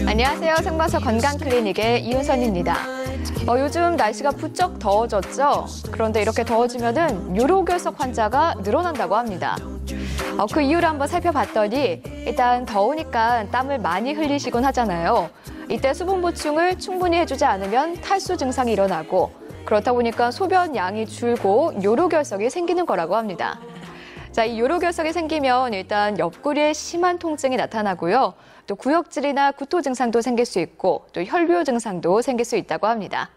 안녕하세요. 생방송 건강클리닉의 이은선입니다. 요즘 날씨가 부쩍 더워졌죠? 그런데 이렇게 더워지면은 요로결석 환자가 늘어난다고 합니다. 그 이유를 한번 살펴봤더니 일단 더우니까 땀을 많이 흘리시곤 하잖아요. 이때 수분 보충을 충분히 해주지 않으면 탈수 증상이 일어나고 그렇다 보니까 소변 양이 줄고 요로결석이 생기는 거라고 합니다. 자, 이 요로결석이 생기면 일단 옆구리에 심한 통증이 나타나고요. 또 구역질이나 구토 증상도 생길 수 있고 또 혈뇨 증상도 생길 수 있다고 합니다.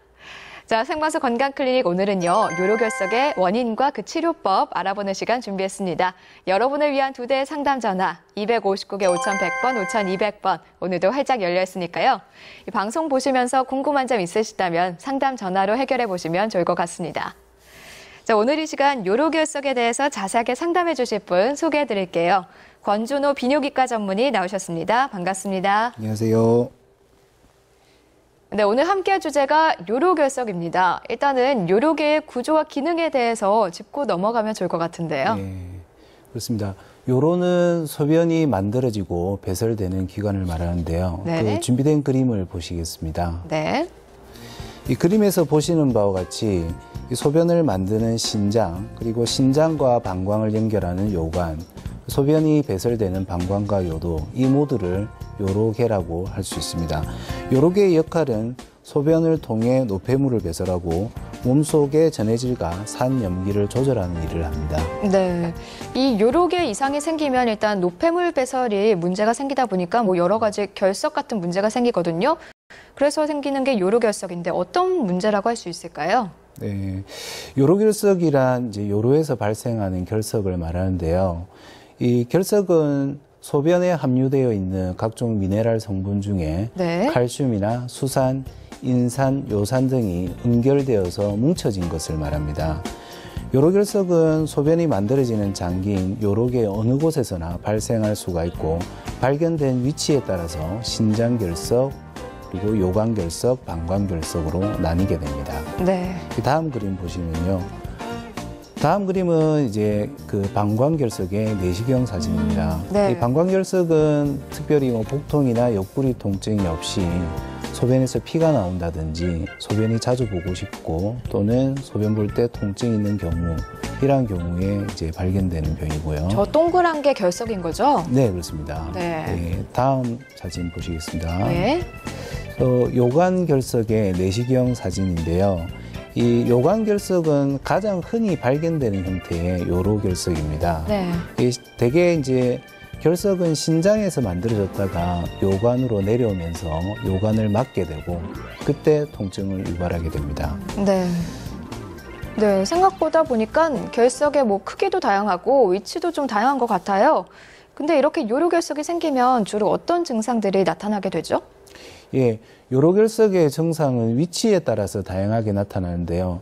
자, 생방송 건강클리닉 오늘은요, 요로결석의 원인과 그 치료법 알아보는 시간 준비했습니다. 여러분을 위한 2대 상담 전화 259개 5100번, 5200번 오늘도 활짝 열려 있으니까요. 이 방송 보시면서 궁금한 점 있으시다면 상담 전화로 해결해 보시면 좋을 것 같습니다. 자, 오늘 이 시간 요로결석에 대해서 자세하게 상담해 주실 분 소개해 드릴게요. 권준호 비뇨기과 전문의 나오셨습니다. 반갑습니다. 안녕하세요. 네, 오늘 함께할 주제가 요로결석입니다. 일단은 요로계의 구조와 기능에 대해서 짚고 넘어가면 좋을 것 같은데요. 네, 그렇습니다. 요로는 소변이 만들어지고 배설되는 기관을 말하는데요. 네. 그 준비된 그림을 보시겠습니다. 네. 이 그림에서 보시는 바와 같이 이 소변을 만드는 신장, 그리고 신장과 방광을 연결하는 요관, 소변이 배설되는 방광과 요도, 이 모두를 요로계라고 할 수 있습니다. 요로계의 역할은 소변을 통해 노폐물을 배설하고 몸속의 전해질과 산염기를 조절하는 일을 합니다. 네. 이 요로계 이상이 생기면 일단 노폐물 배설이 문제가 생기다 보니까 여러 가지 결석 같은 문제가 생기거든요. 그래서 생기는 게 요로결석인데 어떤 문제라고 할 수 있을까요? 네. 요로결석이란 이제 요로에서 발생하는 결석을 말하는데요. 이 결석은 소변에 함유되어 있는 각종 미네랄 성분 중에 네. 칼슘이나 수산, 인산, 요산 등이 응결되어서 뭉쳐진 것을 말합니다. 요로결석은 소변이 만들어지는 장기인 요로계 어느 곳에서나 발생할 수가 있고 발견된 위치에 따라서 신장결석, 그리고 요관결석, 방광결석으로 나뉘게 됩니다. 네. 다음 그림 보시면요. 다음 그림은 이제 그 방광결석의 내시경 사진입니다. 네. 이 방광결석은 특별히 복통이나 옆구리 통증이 없이 소변에서 피가 나온다든지 소변이 자주 보고 싶고 또는 소변 볼 때 통증이 있는 경우, 이러한 경우에 이제 발견되는 병이고요. 저 동그란 게 결석인 거죠? 네, 그렇습니다. 네. 네, 다음 사진 보시겠습니다. 네. 요관결석의 내시경 사진인데요. 이 요관결석은 가장 흔히 발견되는 형태의 요로결석입니다. 네. 대개 이제 결석은 신장에서 만들어졌다가 요관으로 내려오면서 요관을 막게 되고 그때 통증을 유발하게 됩니다. 네. 네, 생각보다 보니까 결석의 크기도 다양하고 위치도 좀 다양한 것 같아요. 근데 이렇게 요로결석이 생기면 주로 어떤 증상들이 나타나게 되죠? 예, 요로결석의 증상은 위치에 따라서 다양하게 나타나는데요.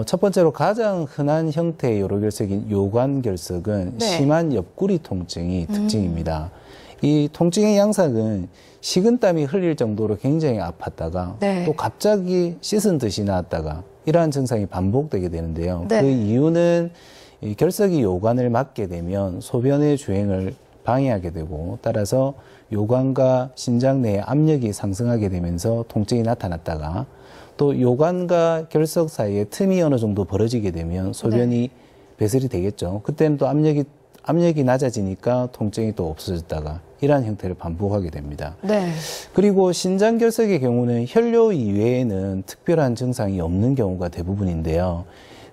첫 번째로 가장 흔한 형태의 요로결석인 요관결석은 네. 심한 옆구리 통증이 특징입니다. 이 통증의 양상은 식은땀이 흘릴 정도로 굉장히 아팠다가 네. 또 갑자기 씻은 듯이 나왔다가 이러한 증상이 반복되게 되는데요. 네. 그 이유는 이 결석이 요관을 막게 되면 소변의 주행을 방해하게 되고 따라서 요관과 신장 내에 압력이 상승하게 되면서 통증이 나타났다가 또 요관과 결석 사이에 틈이 어느 정도 벌어지게 되면 소변이 배설이 되겠죠. 그때는 또 압력이 낮아지니까 통증이 또 없어졌다가 이러한 형태를 반복하게 됩니다. 네. 그리고 신장결석의 경우는 혈뇨 이외에는 특별한 증상이 없는 경우가 대부분인데요.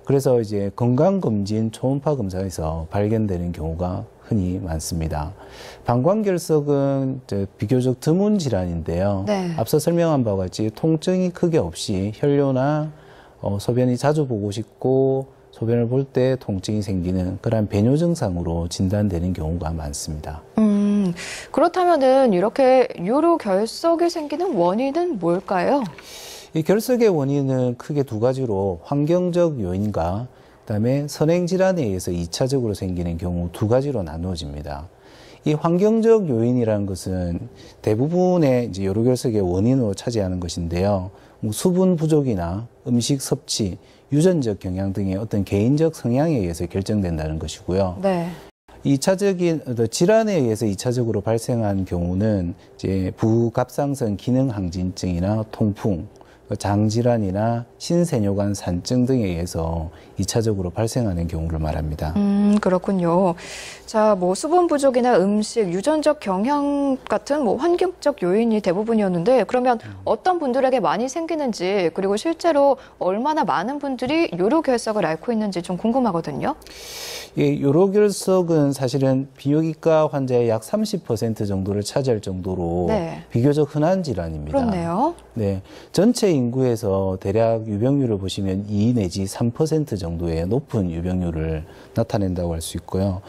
그래서 이제 건강검진 초음파 검사에서 발견되는 경우가 흔히 많습니다. 방광결석은 비교적 드문 질환인데요. 네. 앞서 설명한 바와 같이 통증이 크게 없이 혈뇨나 소변이 자주 보고 싶고 소변을 볼 때 통증이 생기는 그런 배뇨 증상으로 진단되는 경우가 많습니다. 그렇다면은 이렇게 요로결석이 생기는 원인은 뭘까요? 이 결석의 원인은 크게 두 가지로 환경적 요인과 그다음에 선행질환에 의해서 2차적으로 생기는 경우 두 가지로 나누어집니다. 이 환경적 요인이라는 것은 대부분의 이제 요로결석의 원인으로 차지하는 것인데요. 뭐 수분 부족이나 음식 섭취, 유전적 경향 등의 어떤 개인적 성향에 의해서 결정된다는 것이고요. 네. 2차적인 질환에 의해서 2차적으로 발생한 경우는 이제 부갑상선 기능 항진증이나 통풍, 장질환이나 신세뇨관 산증 등에 의해서 2차적으로 발생하는 경우를 말합니다. 그렇군요. 자, 뭐 수분 부족이나 음식, 유전적 경향 같은 뭐 환경적 요인이 대부분이었는데 그러면 어떤 분들에게 많이 생기는지 그리고 실제로 얼마나 많은 분들이 요로결석을 앓고 있는지 좀 궁금하거든요. 예, 요로결석은 사실은 비뇨기과 환자의 약 30% 정도를 차지할 정도로 네. 비교적 흔한 질환입니다. 그렇네요. 네, 전체 인구에서 대략 유병률을 보시면 2 내지 3% 정도의 높은 유병률을 나타낸다고 할 수 있고요.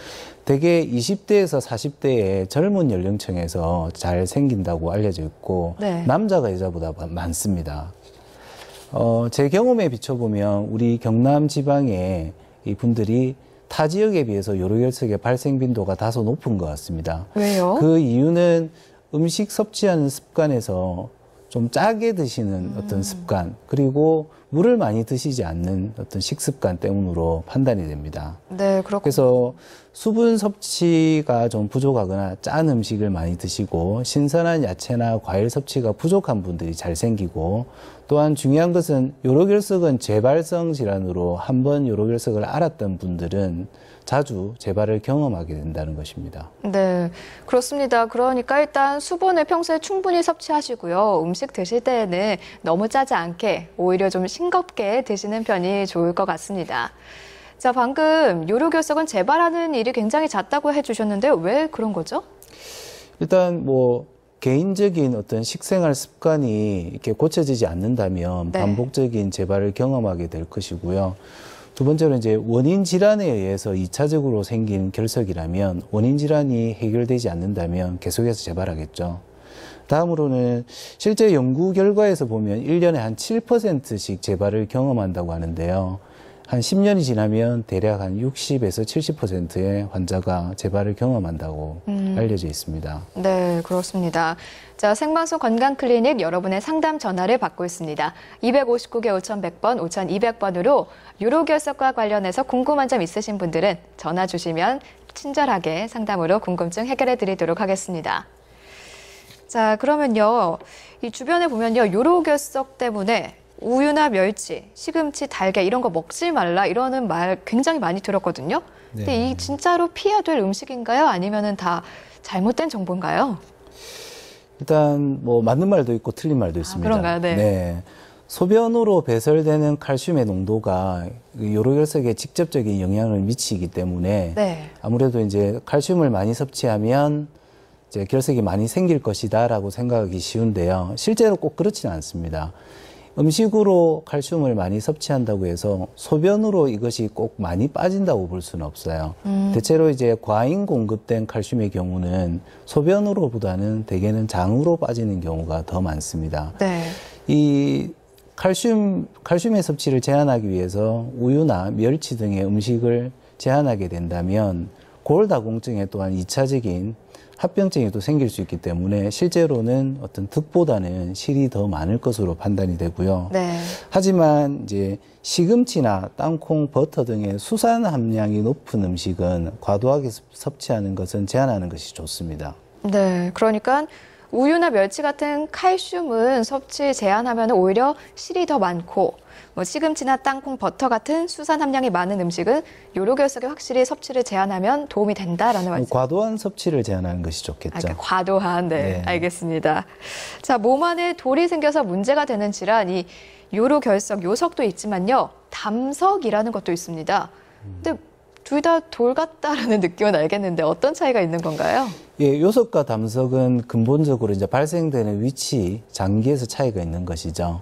대개 20대에서 40대의 젊은 연령층에서 잘 생긴다고 알려져 있고 네. 남자가 여자보다 많습니다. 제 경험에 비춰보면 우리 경남 지방의 이 분들이 타 지역에 비해서 요로결석의 발생 빈도가 다소 높은 것 같습니다. 왜요? 그 이유는 음식 섭취하는 습관에서 좀 짜게 드시는 어떤 습관, 그리고 물을 많이 드시지 않는 어떤 식습관 때문으로 판단이 됩니다. 네, 그렇군요. 그래서 수분 섭취가 좀 부족하거나 짠 음식을 많이 드시고 신선한 야채나 과일 섭취가 부족한 분들이 잘 생기고, 또한 중요한 것은 요로결석은 재발성 질환으로 한번 요로결석을 앓았던 분들은 자주 재발을 경험하게 된다는 것입니다. 네, 그렇습니다. 그러니까 일단 수분을 평소에 충분히 섭취하시고요. 음식 드실 때에는 너무 짜지 않게 오히려 좀 싱겁게 드시는 편이 좋을 것 같습니다. 자, 방금 요로결석은 재발하는 일이 굉장히 잦다고 해주셨는데 왜 그런 거죠? 일단 뭐 개인적인 어떤 식생활 습관이 이렇게 고쳐지지 않는다면 네. 반복적인 재발을 경험하게 될 것이고요. 두 번째로 이제 원인 질환에 의해서 2차적으로 생긴 결석이라면 원인 질환이 해결되지 않는다면 계속해서 재발하겠죠. 다음으로는 실제 연구 결과에서 보면 1년에 한 7%씩 재발을 경험한다고 하는데요. 한 10년이 지나면 대략 한 60에서 70%의 환자가 재발을 경험한다고 알려져 있습니다. 네, 그렇습니다. 자, 생방송 건강클리닉 여러분의 상담 전화를 받고 있습니다. 259개 5100번, 5200번으로 요로결석과 관련해서 궁금한 점 있으신 분들은 전화 주시면 친절하게 상담으로 궁금증 해결해 드리도록 하겠습니다. 자, 그러면요. 이 주변에 보면요. 요로결석 때문에 우유나 멸치, 시금치, 달걀 이런 거 먹지 말라 이러는 말 굉장히 많이 들었거든요. 근데 네. 이 진짜로 피해야 될 음식인가요? 아니면은 다 잘못된 정보인가요? 일단 뭐 맞는 말도 있고 틀린 말도 있습니다. 그런가요? 네. 소변으로 배설되는 칼슘의 농도가 요로결석에 직접적인 영향을 미치기 때문에 네. 아무래도 이제 칼슘을 많이 섭취하면 이제 결석이 많이 생길 것이다라고 생각하기 쉬운데요. 실제로 꼭 그렇지는 않습니다. 음식으로 칼슘을 많이 섭취한다고 해서 소변으로 이것이 꼭 많이 빠진다고 볼 수는 없어요. 대체로 이제 과잉 공급된 칼슘의 경우는 소변으로보다는 대개는 장으로 빠지는 경우가 더 많습니다. 네. 이 칼슘의 섭취를 제한하기 위해서 우유나 멸치 등의 음식을 제한하게 된다면 골다공증에 또한 2차적인 합병증이 또 생길 수 있기 때문에 실제로는 어떤 득보다는 실이 더 많을 것으로 판단이 되고요. 네. 하지만 이제 시금치나 땅콩, 버터 등의 수산 함량이 높은 음식은 과도하게 섭취하는 것은 제한하는 것이 좋습니다. 네. 그러니까 우유나 멸치 같은 칼슘은 섭취 제한하면 오히려 실이 더 많고 뭐 시금치나 땅콩, 버터 같은 수산 함량이 많은 음식은 요로결석에 확실히 섭취를 제한하면 도움이 된다라는 말씀. 과도한 섭취를 제한하는 것이 좋겠죠. 그러니까 과도한, 네, 네. 알겠습니다. 자, 몸 안에 돌이 생겨서 문제가 되는 질환, 이 요로결석, 요석도 있지만요, 담석이라는 것도 있습니다. 근데 둘 다 돌 같다라는 느낌은 알겠는데 어떤 차이가 있는 건가요? 예, 요석과 담석은 근본적으로 이제 발생되는 위치, 장기에서 차이가 있는 것이죠.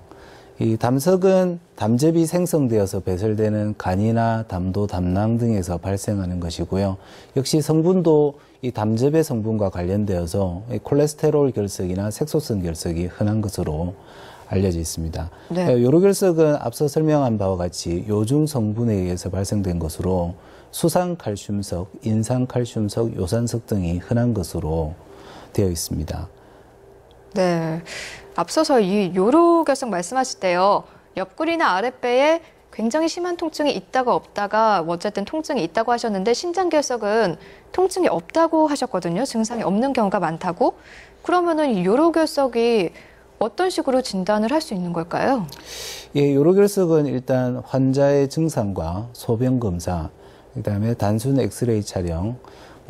이 담석은 담즙이 생성되어서 배설되는 간이나 담도, 담낭 등에서 발생하는 것이고요. 역시 성분도 이 담즙의 성분과 관련되어서 콜레스테롤 결석이나 색소성 결석이 흔한 것으로 알려져 있습니다. 네. 요로결석은 앞서 설명한 바와 같이 요중 성분에 의해서 발생된 것으로 수산칼슘석, 인산칼슘석, 요산석 등이 흔한 것으로 되어 있습니다. 네. 앞서서 이 요로결석 말씀하실 때요. 옆구리나 아랫배에 굉장히 심한 통증이 있다가 없다가 어쨌든 통증이 있다고 하셨는데 신장결석은 통증이 없다고 하셨거든요. 증상이 없는 경우가 많다고. 그러면은 이 요로결석이 어떤 식으로 진단을 할 수 있는 걸까요? 예, 요로결석은 일단 환자의 증상과 소변 검사, 그다음에 단순 엑스레이 촬영,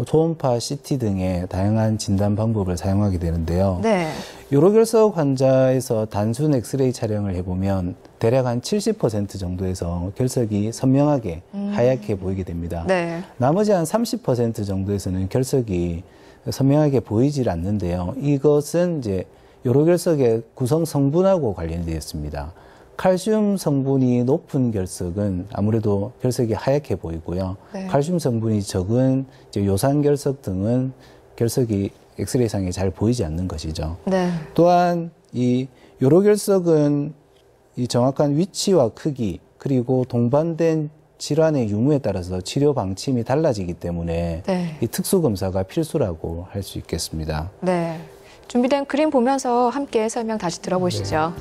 초음파, CT 등의 다양한 진단 방법을 사용하게 되는데요. 네. 요로결석 환자에서 단순 엑스레이 촬영을 해보면 대략 한 70% 정도에서 결석이 선명하게 하얗게 보이게 됩니다. 네. 나머지 한 30% 정도에서는 결석이 선명하게 보이질 않는데요. 이것은 이제 요로결석의 구성 성분하고 관련되어 있습니다. 칼슘 성분이 높은 결석은 아무래도 결석이 하얗게 보이고요. 네. 칼슘 성분이 적은 이제 요산결석 등은 결석이 엑스레이상에 잘 보이지 않는 것이죠. 네. 또한 이 요로결석은 이 정확한 위치와 크기 그리고 동반된 질환의 유무에 따라서 치료 방침이 달라지기 때문에 네. 이 특수 검사가 필수라고 할 수 있겠습니다. 네. 준비된 그림 보면서 함께 설명 다시 들어보시죠.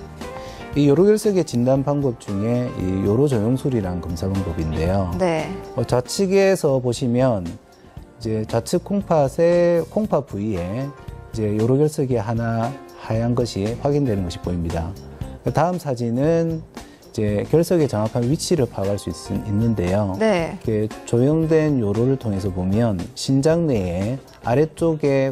이 요로결석의 진단 방법 중에 이 요로조영술이라는 검사 방법인데요. 네. 좌측에서 보시면 이제 좌측 콩팥 부위에 이제 요로결석이 하나 하얀 것이 확인되는 것이 보입니다. 다음 사진은 이제 결석의 정확한 위치를 파악할 수 있는데요. 네. 이렇게 조형된 요로를 통해서 보면 신장 내에 아래쪽에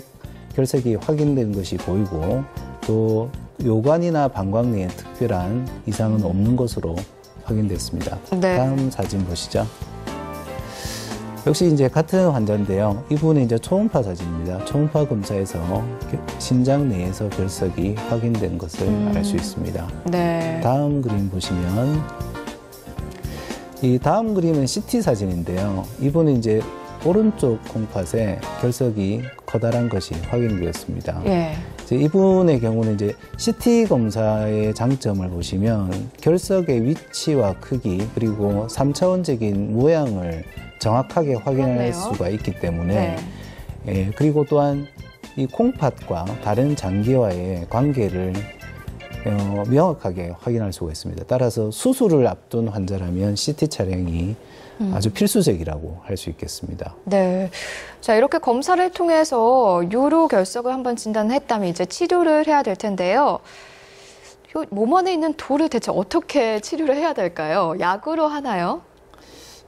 결석이 확인된 것이 보이고 또 요관이나 방광 내에 특별한 이상은 없는 것으로 확인됐습니다. 네. 다음 사진 보시죠. 역시 이제 같은 환자인데요. 이분은 이제 초음파 사진입니다. 초음파 검사에서 신장 내에서 결석이 확인된 것을 알 수 있습니다. 네. 다음 그림 보시면 이 다음 그림은 CT 사진인데요. 이분은 이제 오른쪽 콩팥에 결석이 커다란 것이 확인되었습니다. 예. 이제 이분의 경우는 이제 CT 검사의 장점을 보시면 결석의 위치와 크기 그리고 3차원적인 모양을 정확하게 확인할 그렇네요. 수가 있기 때문에 네. 예, 그리고 또한 이 콩팥과 다른 장기와의 관계를 명확하게 확인할 수가 있습니다. 따라서 수술을 앞둔 환자라면 CT 촬영이 아주 필수적이라고 할 수 있겠습니다. 네. 자, 이렇게 검사를 통해서 요로결석을 한번 진단했다면 이제 치료를 해야 될 텐데요. 몸 안에 있는 돌을 대체 어떻게 치료를 해야 될까요? 약으로 하나요?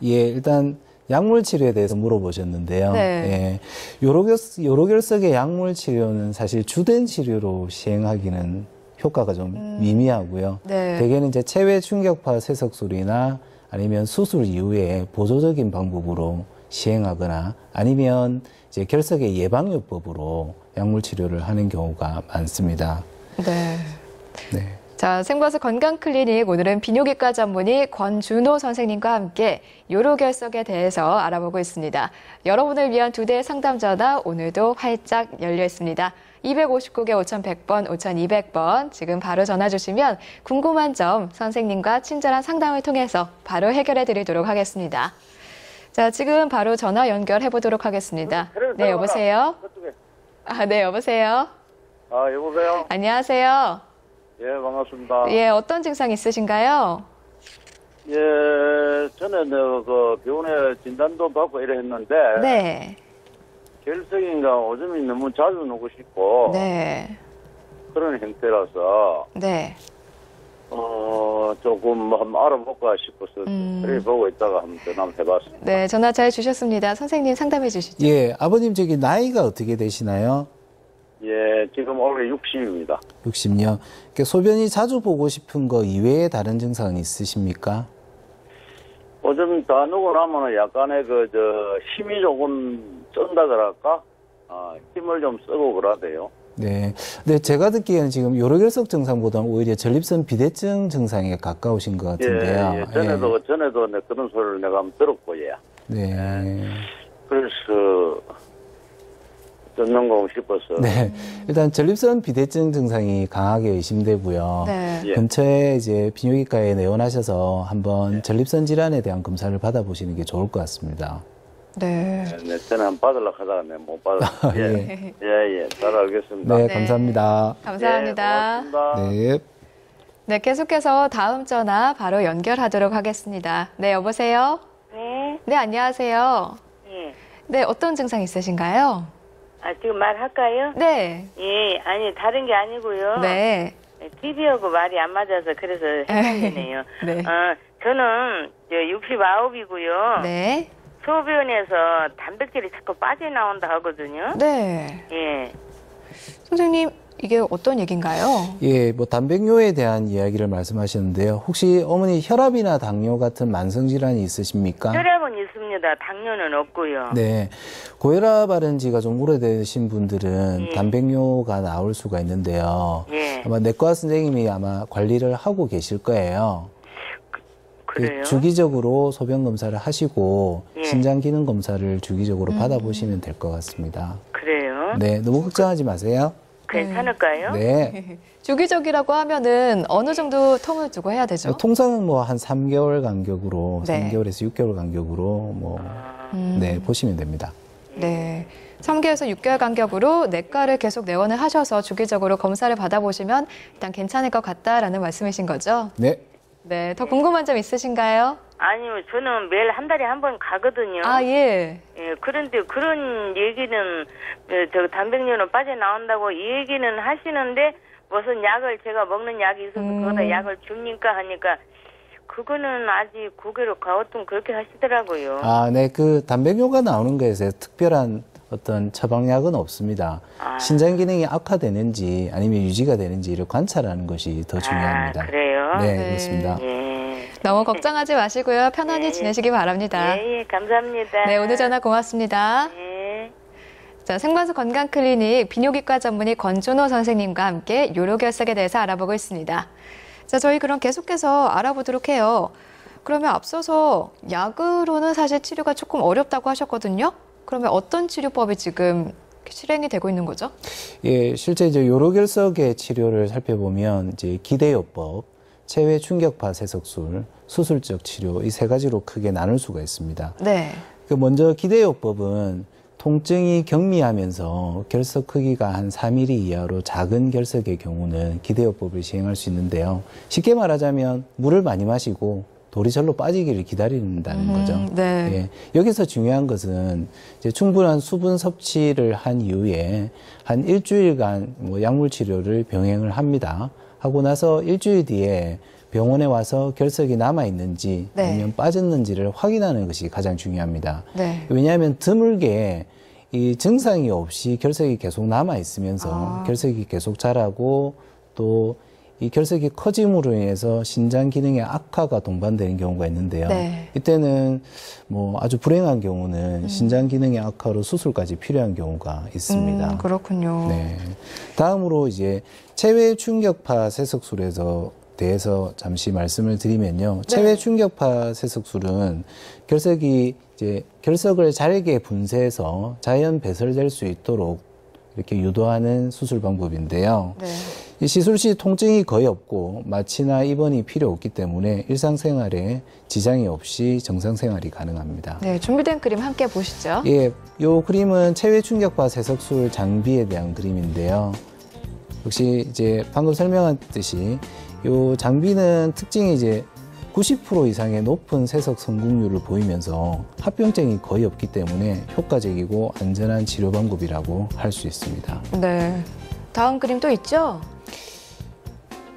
예, 일단 약물 치료에 대해서 물어보셨는데요. 네. 예, 요로결석의 약물 치료는 사실 주된 치료로 시행하기는 효과가 좀 미미하고요. 네. 대개는 이제 체외 충격파 세석술이나 아니면 수술 이후에 보조적인 방법으로 시행하거나 아니면 이제 결석의 예방요법으로 약물 치료를 하는 경우가 많습니다. 네. 네. 자, 생과수 건강클리닉 오늘은 비뇨기과 전문의 권준호 선생님과 함께 요로결석에 대해서 알아보고 있습니다. 여러분을 위한 2대 상담 전화 오늘도 활짝 열려 있습니다. 259개 5100번, 5200번 지금 바로 전화 주시면 궁금한 점 선생님과 친절한 상담을 통해서 바로 해결해 드리도록 하겠습니다. 자, 지금 바로 전화 연결해 보도록 하겠습니다. 네, 여보세요? 네, 여보세요? 여보세요? 안녕하세요. 예, 반갑습니다. 예, 어떤 증상 있으신가요? 예, 저는 병원에 진단도 받고 이래 했는데, 네. 결석인가 오줌이 너무 자주 누고 싶고, 네. 그런 형태라서, 네. 조금 한번 알아볼까 싶어서, 그래 보고 있다가 한번 전화 해봤습니다. 네, 전화 잘 주셨습니다. 선생님 상담해 주시죠. 예, 아버님 저기 나이가 어떻게 되시나요? 예, 지금 올해 60입니다. 60년. 소변이 자주 보고 싶은 거 이외에 다른 증상은 있으십니까? 오줌 다 누고 나면은 약간의 힘이 조금 쩐다 그럴까? 힘을 좀 쓰고 그러대요. 네. 근데 제가 듣기에는 지금 요로결석 증상보다는 오히려 전립선 비대증 증상에 가까우신 것 같은데요. 예, 전에도 그런 소리를 내가 한번 들었고, 예. 네. 그래서, 듣는 거 싶어서. 네. 일단 전립선 비대증 증상이 강하게 의심되고요. 네. 예. 근처에 이제 비뇨기과에 내원하셔서 한번 전립선 질환에 대한 검사를 받아보시는 게 좋을 것 같습니다. 네. 네, 저는 한 받으려고 하다가 못 받았어요. 예, 잘 알겠습니다. 네, 네. 감사합니다. 감사합니다. 예, 고맙습니다. 네. 네, 계속해서 다음 전화 바로 연결하도록 하겠습니다. 네, 여보세요? 네, 네, 안녕하세요. 예. 네, 어떤 증상 있으신가요? 지금 말할까요? 네. 예, 아니, 다른 게 아니고요. 네. TV하고 말이 안 맞아서 그래서 헷갈리네요. 네. 저는 69이고요. 네. 소변에서 단백질이 자꾸 빠져나온다 하거든요. 네. 예. 선생님, 이게 어떤 얘기인가요? 예, 뭐 단백뇨에 대한 이야기를 말씀하셨는데요. 혹시 어머니 혈압이나 당뇨 같은 만성 질환이 있으십니까? 혈압은 있습니다. 당뇨는 없고요. 네, 고혈압 앓은 지가 좀 오래되신 분들은 단백뇨가 나올 수가 있는데요. 예. 아마 내과 선생님이 아마 관리를 하고 계실 거예요. 그래요? 주기적으로 소변 검사를 하시고 예. 신장 기능 검사를 주기적으로 받아보시면 될 것 같습니다. 그래요? 네, 너무 걱정하지 마세요. 괜찮을까요? 네. 주기적이라고 하면은 어느 정도 텀을 두고 해야 되죠? 통상은 뭐 한 3개월 간격으로, 네. 3개월에서 6개월 간격으로 뭐, 네, 보시면 됩니다. 네. 3개월에서 6개월 간격으로 내과를 계속 내원을 하셔서 주기적으로 검사를 받아보시면 일단 괜찮을 것 같다라는 말씀이신 거죠? 네. 네. 더 궁금한 점 있으신가요? 아니요, 저는 매일 한 달에 한 번 가거든요. 아, 예. 예, 그런데 그런 얘기는 단백뇨는 빠져나온다고 얘기는 하시는데 무슨 약을 제가 먹는 약이 있어서 거기다 약을 줍니까 하니까 그거는 아직 고개로 가오뚱 그렇게 하시더라고요. 아, 네. 그 단백뇨가 나오는 거에서 특별한 어떤 처방약은 없습니다. 신장 기능이 악화되는지 아니면 유지가 되는지를 관찰하는 것이 더 중요합니다. 그래요? 네, 네. 그렇습니다. 예. 너무 걱정하지 마시고요. 편안히 지내시기 바랍니다. 예, 감사합니다. 네, 오늘 전화 고맙습니다. 예. 자, 생방송 건강클리닉 비뇨기과 전문의 권준호 선생님과 함께 요로결석에 대해서 알아보고 있습니다. 자, 저희 그럼 계속해서 알아보도록 해요. 그러면 앞서서 약으로는 사실 치료가 조금 어렵다고 하셨거든요. 그러면 어떤 치료법이 지금 실행이 되고 있는 거죠? 예, 실제 이제 요로결석의 치료를 살펴보면 이제 기대요법, 체외 충격파 세석술, 수술적 치료 이 세 가지로 크게 나눌 수가 있습니다. 네. 그 먼저 기대요법은 통증이 경미하면서 결석 크기가 한 4mm 이하로 작은 결석의 경우는 기대요법을 시행할 수 있는데요. 쉽게 말하자면 물을 많이 마시고 돌이 절로 빠지기를 기다린다는 거죠. 네. 예, 여기서 중요한 것은 이제 충분한 수분 섭취를 한 이후에 한 일주일간 뭐 약물 치료를 병행을 합니다. 하고 나서 일주일 뒤에 병원에 와서 결석이 남아 있는지 네. 아니면 빠졌는지를 확인하는 것이 가장 중요합니다. 네. 왜냐하면 드물게 이 증상이 없이 결석이 계속 남아 있으면서 결석이 계속 자라고 또 이 결석이 커짐으로 인해서 신장 기능의 악화가 동반되는 경우가 있는데요. 네. 이때는 뭐 아주 불행한 경우는 신장 기능의 악화로 수술까지 필요한 경우가 있습니다. 그렇군요. 네. 다음으로 이제 체외 충격파 세석술에서 대해서 잠시 말씀을 드리면요. 체외 충격파 세석술은 결석이 이제 결석을 잘게 분쇄해서 자연 배설될 수 있도록 이렇게 유도하는 수술 방법인데요. 네. 이 시술 시 통증이 거의 없고 마취나 입원이 필요 없기 때문에 일상생활에 지장이 없이 정상생활이 가능합니다. 네, 준비된 그림 함께 보시죠. 예, 요 그림은 체외 충격파 세석술 장비에 대한 그림인데요. 역시 이제 방금 설명했듯이 요 장비는 특징이 이제 90% 이상의 높은 세석 성공률을 보이면서 합병증이 거의 없기 때문에 효과적이고 안전한 치료 방법이라고 할 수 있습니다. 네. 다음 그림 또 있죠?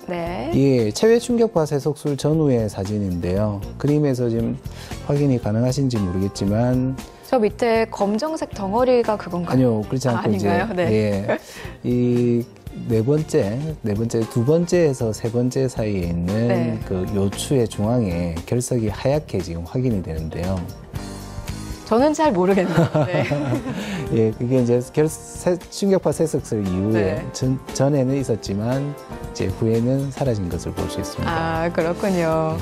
네. 예, 체외 충격파 세석술 전후의 사진인데요. 그림에서 지금 확인이 가능하신지 모르겠지만 저 밑에 검정색 덩어리가 그건가요? 아니요, 그렇지 않고 아닌가요? 이제 네. 예, 이 두 번째에서 세 번째 사이에 있는 네. 그 요추의 중앙에 결석이 하얗게 지금 확인이 되는데요. 저는 잘 모르겠네요. 네. 예, 그게 이제 충격파 세석술 이후에 네. 전에는 있었지만 이제 후에는 사라진 것을 볼 수 있습니다. 아, 그렇군요.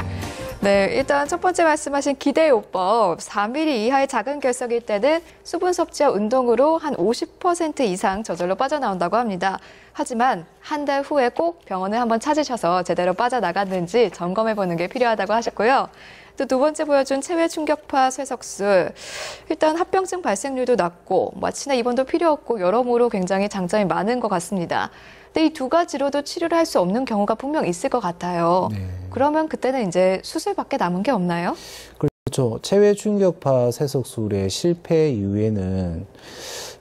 네, 일단 첫 번째 말씀하신 기대요법 4mm 이하의 작은 결석일 때는 수분 섭취와 운동으로 한 50% 이상 저절로 빠져나온다고 합니다. 하지만 한 달 후에 꼭 병원을 한번 찾으셔서 제대로 빠져나갔는지 점검해 보는 게 필요하다고 하셨고요. 또 두 번째 보여준 체외 충격파 쇠석술. 일단 합병증 발생률도 낮고 마취나 입원도 필요 없고 여러모로 굉장히 장점이 많은 것 같습니다. 근데 이 두 가지로도 치료를 할 수 없는 경우가 분명 있을 것 같아요. 네. 그러면 그때는 이제 수술밖에 남은 게 없나요? 그렇죠. 체외 충격파 세석술의 실패 이후에는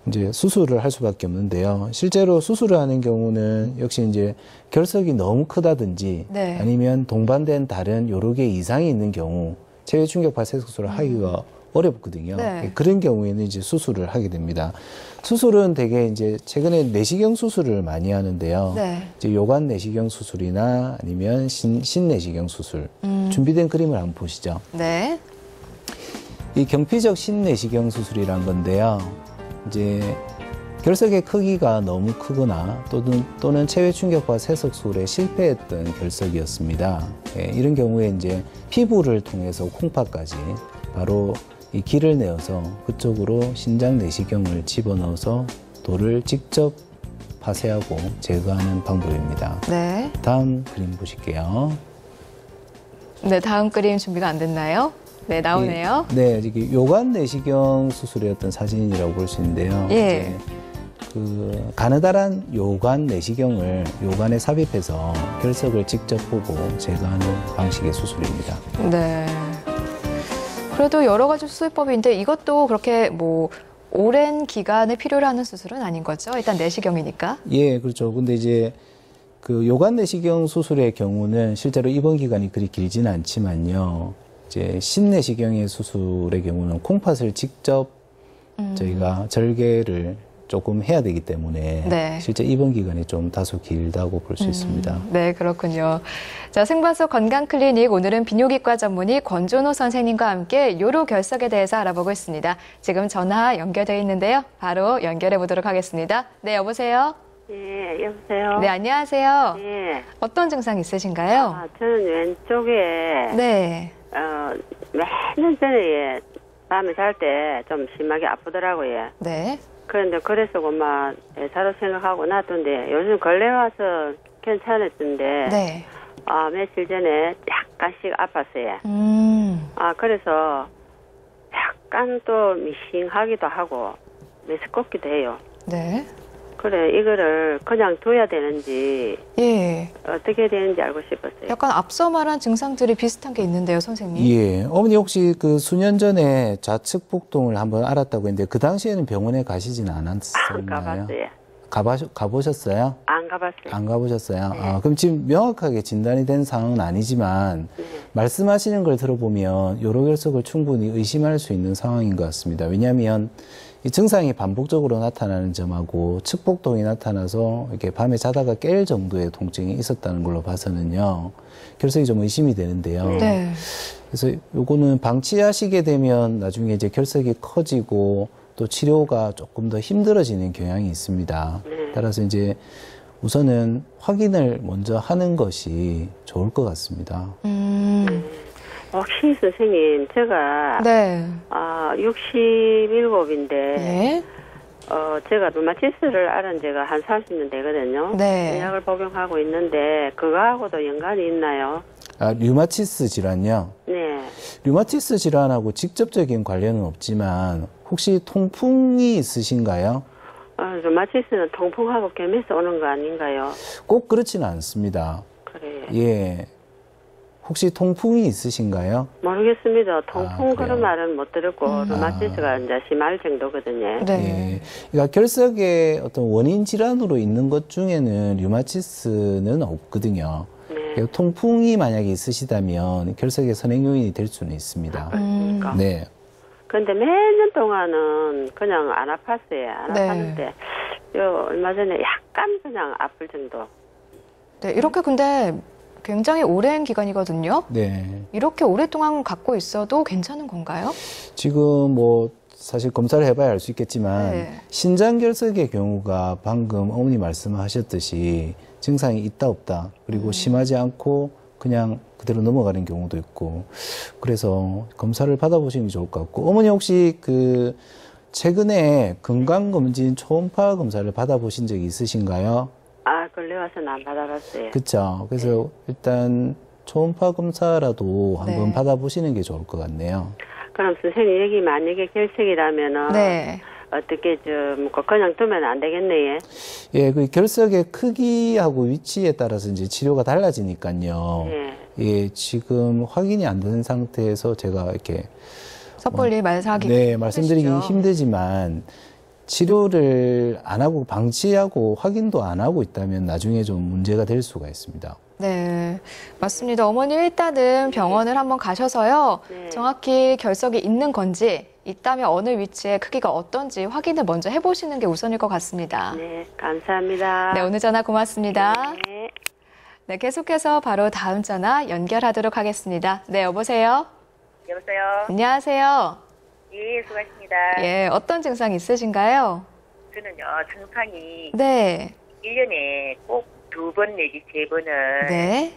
이제 수술을 할 수밖에 없는데요. 실제로 수술을 하는 경우는 역시 이제 결석이 너무 크다든지 네. 아니면 동반된 다른 여러 개 이상이 있는 경우 체외 충격파 세석술을 하기가 어렵거든요. 네. 그런 경우에는 이제 수술을 하게 됩니다. 수술은 되게 이제 최근에 내시경 수술을 많이 하는데요. 네. 이제 요관 내시경 수술이나 아니면 신내시경 수술. 준비된 그림을 한번 보시죠. 네. 이 경피적 신내시경 수술이란 건데요. 이제 결석의 크기가 너무 크거나 또는 체외 충격파 세석술에 실패했던 결석이었습니다. 예, 이런 경우에 이제 피부를 통해서 콩팥까지 바로 이 길을 내어서 그쪽으로 신장 내시경을 집어넣어서 돌을 직접 파쇄하고 제거하는 방법입니다. 네. 다음 그림 보실게요. 네, 다음 그림 준비가 안 됐나요? 네, 나오네요. 네, 이게 요관 내시경 수술의 어떤 사진이라고 볼 수 있는데요. 예. 이제 그 가느다란 요관 내시경을 요관에 삽입해서 결석을 직접 보고 제거하는 방식의 수술입니다. 네. 그래도 여러 가지 수술법인데 이것도 그렇게 뭐 오랜 기간을 필요로 하는 수술은 아닌 거죠? 일단 내시경이니까. 예, 그렇죠. 근데 이제 그 요관 내시경 수술의 경우는 실제로 입원 기간이 그리 길지는 않지만요. 이제 신내시경의 수술의 경우는 콩팥을 직접 저희가 절개를 조금 해야 되기 때문에 네. 실제 입원 기간이 좀 다소 길다고 볼 수 있습니다. 네, 그렇군요. 자, 생방송 건강클리닉 오늘은 비뇨기과 전문의 권준호 선생님과 함께 요로결석에 대해서 알아보고 있습니다. 지금 전화 연결되어 있는데요. 바로 연결해 보도록 하겠습니다. 네, 여보세요? 예, 여보세요. 네, 안녕하세요. 예. 어떤 증상 있으신가요? 아, 저는 왼쪽에 네. 몇년 전에 예, 밤에 잘 때 좀 심하게 아프더라고요. 네. 그런데 그래서 그만 애사로 생각하고 놨던데 요즘 걸레 와서 괜찮았던데 네. 며칠 전에 약간씩 아팠어요. 아 그래서 약간 또 미싱하기도 하고 메스껍기도 해요. 네. 그래 이거를 그냥 둬야 되는지 예. 어떻게 되는지 알고 싶었어요. 약간 앞서 말한 증상들이 비슷한 게 있는데요, 선생님. 예, 어머니 혹시 그 수년 전에 좌측 복통을 한번 알았다고 했는데 그 당시에는 병원에 가시지는 안 않았었나요? 가봤어요. 가보셨어요? 안 가봤어요. 안 가보셨어요? 네. 그럼 지금 명확하게 진단이 된 상황은 아니지만 네. 말씀하시는 걸 들어보면 요로결석을 충분히 의심할 수 있는 상황인 것 같습니다. 왜냐하면 이 증상이 반복적으로 나타나는 점하고 측복통이 나타나서 이렇게 밤에 자다가 깰 정도의 통증이 있었다는 걸로 봐서는요, 결석이 좀 의심이 되는데요. 네. 그래서 요거는 방치하시게 되면 나중에 이제 결석이 커지고 또 치료가 조금 더 힘들어지는 경향이 있습니다. 네. 따라서 이제 우선은 확인을 먼저 하는 것이 좋을 것 같습니다. 혹시 선생님 제가 네. 67인데 예. 제가 루마티스를 앓은 지가 한 30년 되거든요. 네. 약을 복용하고 있는데 그거하고도 연관이 있나요? 류마티스 질환요? 네. 류마티스 질환하고 직접적인 관련은 없지만 혹시 통풍이 있으신가요? 루마티스는 통풍하고 겸해서 오는 거 아닌가요? 꼭 그렇지는 않습니다. 그래. 예. 혹시 통풍이 있으신가요? 모르겠습니다. 통풍 그래요? 그런 말은 못 들었고 루마티스가 이제 심할 정도거든요. 네. 예. 그러니까 결석의 어떤 원인 질환으로 있는 것 중에는 류마티스는 없거든요. 네. 통풍이 만약에 있으시다면 결석의 선행 요인이 될 수는 있습니다. 그러니까. 네. 근데 몇 년 동안은 그냥 안 아팠어요. 안 네. 아팠는데 요 얼마 전에 약간 그냥 아플 정도. 네. 이렇게 근데 굉장히 오랜 기간이거든요. 네. 이렇게 오랫동안 갖고 있어도 괜찮은 건가요? 지금 뭐 사실 검사를 해봐야 알 수 있겠지만 네. 신장결석의 경우가 방금 어머니 말씀하셨듯이 증상이 있다 없다 그리고 심하지 않고 그냥 그대로 넘어가는 경우도 있고 그래서 검사를 받아보시는 게 좋을 것 같고 어머니 혹시 그 최근에 건강검진 초음파 검사를 받아보신 적이 있으신가요? 걸려와서는 안 받아봤어요. 그렇죠. 그래서 일단 초음파 검사라도 한번 네. 받아보시는 게 좋을 것 같네요. 그럼 선생님 여기 만약에 결석이라면은 네. 어떻게 좀 그냥 두면 안 되겠네. 예, 그 결석의 크기하고 위치에 따라서 이제 치료가 달라지니까요. 예. 예, 지금 확인이 안 된 상태에서 제가 이렇게 섣불리 말하기 네, 말씀드리기 힘드시죠? 힘들지만 치료를 안 하고 방치하고 확인도 안 하고 있다면 나중에 좀 문제가 될 수가 있습니다. 네, 맞습니다. 어머니 일단은 병원을 한번 가셔서요. 네. 정확히 결석이 있는 건지, 있다면 어느 위치에 크기가 어떤지 확인을 먼저 해보시는 게 우선일 것 같습니다. 네, 감사합니다. 네, 오늘 전화 고맙습니다. 네. 네, 계속해서 바로 다음 전화 연결하도록 하겠습니다. 네, 여보세요? 여보세요? 안녕하세요. 예, 수고하십니다. 예, 어떤 증상 있으신가요? 저는요, 증상이 네, 1년에 꼭 2번 내지 3번은 네,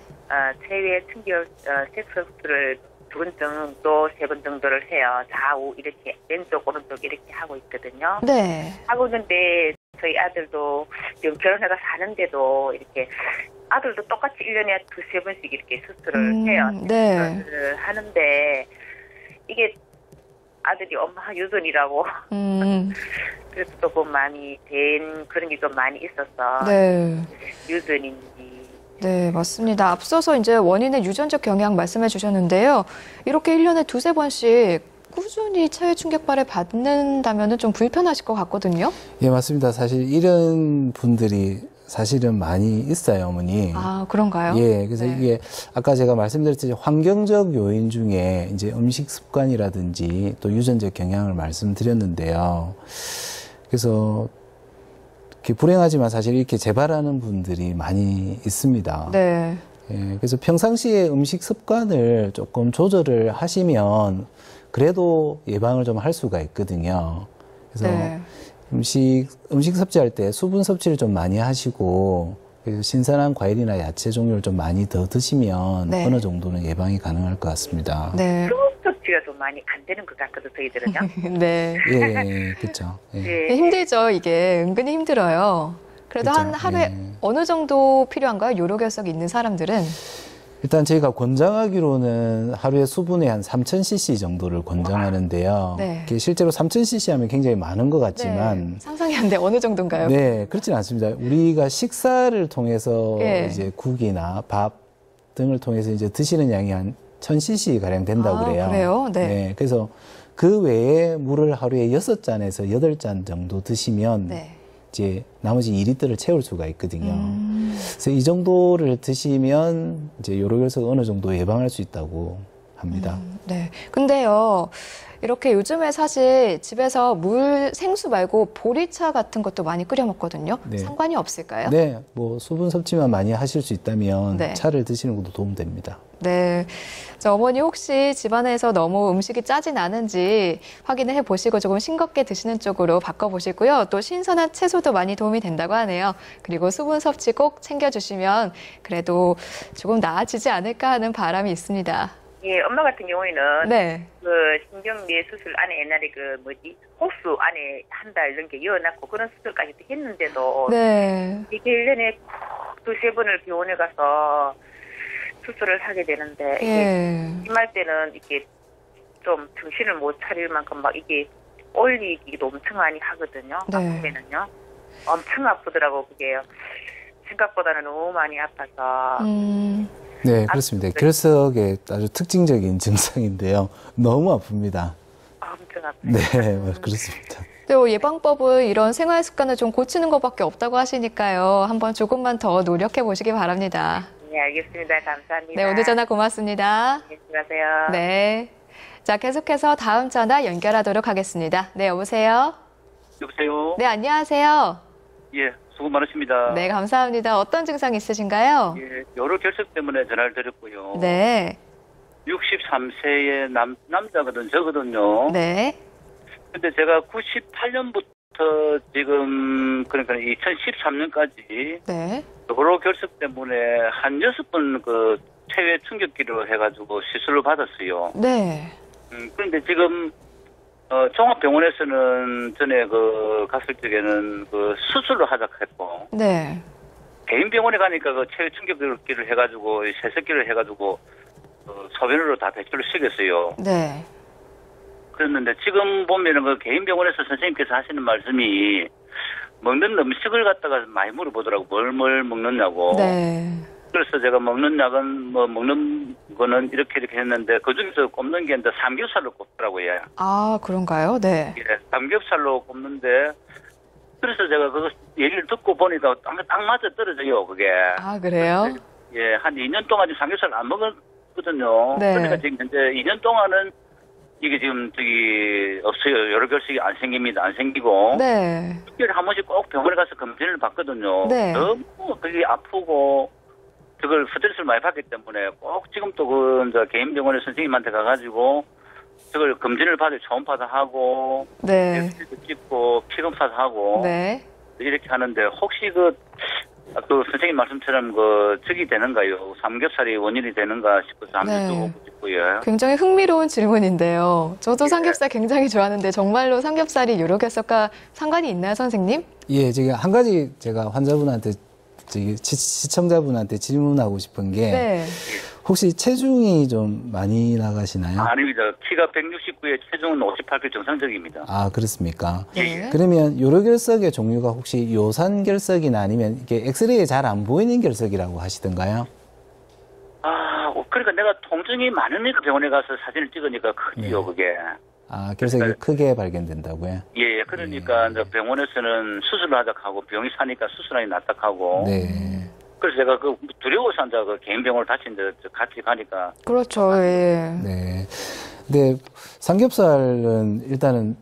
체외 충격 섹스를 2번 정도, 3번 정도를 해요. 좌우 이렇게 왼쪽, 오른쪽 이렇게 하고 있거든요. 네. 하고 있는데 저희 아들도 지금 결혼해서 사는데도 이렇게 아들도 똑같이 1년에 2-3번씩 이렇게 수술을 해요. 네. 수술을 하는데 이게 아들이 엄마 유전이라고 그래서 조금 많이 된 그런 게 좀 많이 있어서 네. 유전인지 네, 맞습니다. 앞서서 이제 원인의 유전적 경향 말씀해 주셨는데요. 이렇게 1년에 2-3번씩 꾸준히 체외 충격발을 받는다면 좀 불편하실 것 같거든요. 예, 맞습니다. 사실 이런 분들이 사실은 많이 있어요, 어머니. 아, 그런가요? 예, 그래서 네. 이게 아까 제가 말씀드렸듯이 환경적 요인 중에 이제 음식 습관이라든지 또 유전적 경향을 말씀드렸는데요. 그래서 이렇게 불행하지만 사실 이렇게 재발하는 분들이 많이 있습니다. 네. 예, 그래서 평상시에 음식 습관을 조금 조절을 하시면 그래도 예방을 좀 할 수가 있거든요. 그래서 네. 음식 섭취할 때 수분 섭취를 좀 많이 하시고 그래서 신선한 과일이나 야채 종류를 좀 많이 더 드시면 네. 어느 정도는 예방이 가능할 것 같습니다. 네. 섭취가 좀 많이 안 되는 것 같거든 저희들은요. 네. 예, 그렇죠. 예. 네. 힘들죠, 이게. 은근히 힘들어요. 그래도 그렇죠. 한 하루에 예. 어느 정도 필요한가요? 요로결석이 있는 사람들은? 일단 저희가 권장하기로는 하루에 수분의 한 3,000cc 정도를 권장하는데요. 네. 이게 실제로 3,000cc 하면 굉장히 많은 것 같지만 네. 상상이 안 돼. 어느 정도인가요? 네, 그렇지는 않습니다. 우리가 식사를 통해서 예. 이제 국이나 밥 등을 통해서 이제 드시는 양이 한 1,000cc 가량 된다고 아, 그래요. 그래요? 네. 그래서 그 외에 물을 하루에 6잔에서 8잔 정도 드시면 네. 이제 나머지 2리터를 채울 수가 있거든요. 그래서 이 정도를 드시면 이제 요로결석 어느 정도 예방할 수 있다고 합니다. 네. 근데요, 이렇게 요즘에 사실 집에서 생수 말고 보리차 같은 것도 많이 끓여 먹거든요. 네. 상관이 없을까요? 네, 뭐 수분 섭취만 많이 하실 수 있다면 네. 차를 드시는 것도 도움됩니다. 네. 자, 어머니 혹시 집안에서 너무 음식이 짜진 않은지 확인을 해보시고 조금 싱겁게 드시는 쪽으로 바꿔보시고요. 또 신선한 채소도 많이 도움이 된다고 하네요. 그리고 수분 섭취 꼭 챙겨주시면 그래도 조금 나아지지 않을까 하는 바람이 있습니다. 예, 엄마 같은 경우에는 네. 그 신경계 수술 안에 옛날에 호수 안에 한 달 이런 게 이어놨고 그런 수술까지 했는데도 네. 이게 1년에 꼭 2-3번을 병원에 가서 수술을 하게 되는데 이게 예. 심할 때는 이게 좀 정신을 못 차릴 만큼 막 이게 올리기도 엄청 많이 하거든요. 네. 아프면은요. 엄청 아프더라고 그게. 생각보다는 너무 많이 아파서. 네, 그렇습니다. 결석의 아주 특징적인 증상인데요. 너무 아픕니다. 엄청 아파요. 네, 그렇습니다. 또 예방법은 이런 생활 습관을 좀 고치는 것밖에 없다고 하시니까요. 한번 조금만 더 노력해 보시기 바랍니다. 네, 알겠습니다. 감사합니다. 네, 오늘 전화 고맙습니다. 네, 수고하세요. 네. 자, 계속해서 다음 전화 연결하도록 하겠습니다. 네, 여보세요? 여보세요? 네, 안녕하세요. 예, 수고 많으십니다. 네, 감사합니다. 어떤 증상 있으신가요? 예, 요로 결석 때문에 전화를 드렸고요. 네. 63세의 남자거든요. 네. 근데 제가 98년부터 지금 그러니까 2013년까지 네. 요로 결석 때문에 한 6번 그 체외 충격기로 해가지고 시술을 받았어요. 네. 그런데 지금 종합병원에서는 전에 갔을 적에는 수술을 하자 했고, 네. 개인 병원에 가니까 그 체외 충격기를 해가지고 세척기를 해가지고 소변으로 다 배출을 시켰어요. 네. 그랬는데 지금 보면은 그 개인 병원에서 선생님께서 하시는 말씀이 먹는 음식을 갖다가 많이 물어보더라고. 뭘 먹느냐고. 네. 그래서 제가 먹는 약은 뭐 먹는 거는 이렇게 했는데 그 중에서 꼽는 게 이제 삼겹살로 꼽더라고요. 아, 그런가요? 네. 예, 삼겹살로 꼽는데 그래서 제가 그 얘기를 듣고 보니까 딱 맞아 떨어져요, 그게. 아, 그래요? 예, 한 2년 동안 지금 삼겹살 안 먹었거든요. 네. 그러니까 지금 현재 2년 동안은 이게 지금 없어요. 여러 결석이 안 생깁니다. 안 생기고. 네. 특별히 한 번씩 꼭 병원에 가서 검진을 받거든요. 네. 너무 그게 아프고 그걸 스트레스를 많이 받기 때문에 꼭 지금 또 그 개인 병원에 선생님한테 가가지고 그걸 검진을 받을 초음파도 하고, 네. 엑스레이도 찍고 피검사도 하고 네. 이렇게 하는데 혹시 그 선생님 말씀처럼 적이 되는가요? 삼겹살이 원인이 되는가 싶어서 한번 네. 여쭤보고 싶고요. 굉장히 흥미로운 질문인데요. 저도 예. 삼겹살 굉장히 좋아하는데 정말로 삼겹살이 요로결석과 상관이 있나요, 선생님? 예, 지금 한 가지 제가 환자분한테 시청자분한테 질문하고 싶은 게 네. 혹시 체중이 좀 많이 나가시나요? 아닙니다. 키가 169에 체중은 58kg 정상적입니다. 아, 그렇습니까? 네. 그러면 요로결석의 종류가 혹시 요산결석이나 아니면 이게 엑스레이에 잘 안 보이는 결석이라고 하시던가요? 그러니까 내가 통증이 많으니까 병원에 가서 사진을 찍으니까 크지요, 네. 그게. 아, 결석이 크게 발견된다고요? 예, 그러니까 이제 병원에서는 수술을 하자 하고 병이 사니까 수술하니 낫다 하고. 네. 그래서 제가 두려워서 이제 개인 병원을 다시 이제 같이 가니까. 그렇죠. 예. 네. 근데 삼겹살은 일단은